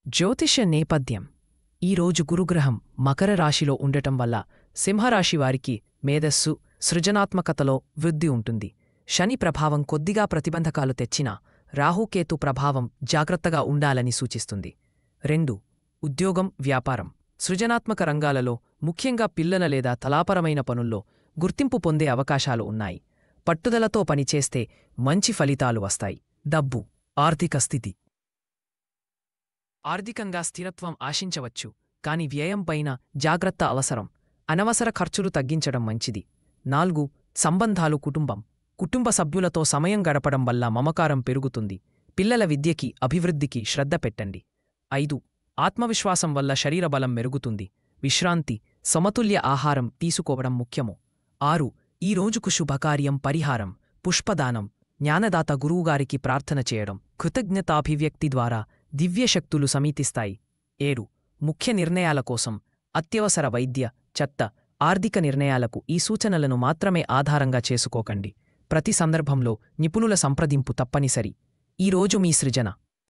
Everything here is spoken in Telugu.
జ్యోతిష్య నేపథ్యం. ఈరోజు గురుగ్రహం మకర రాశిలో ఉండటం వల్ల సింహరాశివారికి మేధస్సు, సృజనాత్మకతలో వృద్ధి ఉంటుంది. శని ప్రభావం కొద్దిగా ప్రతిబంధకాలు తెచ్చినా రాహుకేతు ప్రభావం జాగ్రత్తగా ఉండాలని సూచిస్తుంది. 2. ఉద్యోగం, వ్యాపారం. సృజనాత్మక రంగాలలో, ముఖ్యంగా పిల్లల లేదా తలాపరమైన పనుల్లో గుర్తింపు పొందే అవకాశాలు ఉన్నాయి. పట్టుదలతో పనిచేస్తే మంచి ఫలితాలు వస్తాయి. డబ్బు, ఆర్థిక స్థితి. ఆర్థికంగా స్థిరత్వం ఆశించవచ్చు, కాని వ్యయంపైన జాగ్రత్త అవసరం. అనవసర ఖర్చులు తగ్గించడం మంచిది. 4. సంబంధాలు, కుటుంబం. కుటుంబ సభ్యులతో సమయం గడపడం వల్ల మమకారం పెరుగుతుంది. పిల్లల విద్యకి, అభివృద్ధికి శ్రద్ధ పెట్టండి. 5. ఆత్మవిశ్వాసం వల్ల శరీరబలం మెరుగుతుంది. విశ్రాంతి, సమతుల్య ఆహారం తీసుకోవడం ముఖ్యము. 6. ఈ రోజుకు శుభకార్యం, పరిహారం, పుష్పదానం, జ్ఞానదాత గురువుగారికి ప్రార్థన చేయడం, కృతజ్ఞతాభివ్యక్తి ద్వారా దివ్యశక్తులు సమీతిస్తాయి. 7. ముఖ్య నిర్ణయాల కోసం, అత్యవసర వైద్య, చట్ట, ఆర్థిక నిర్ణయాలకు ఈ సూచనలను మాత్రమే ఆధారంగా చేసుకోకండి. ప్రతి సందర్భంలో నిపుణుల సంప్రదింపు తప్పనిసరి. ఈరోజు మీ సృజన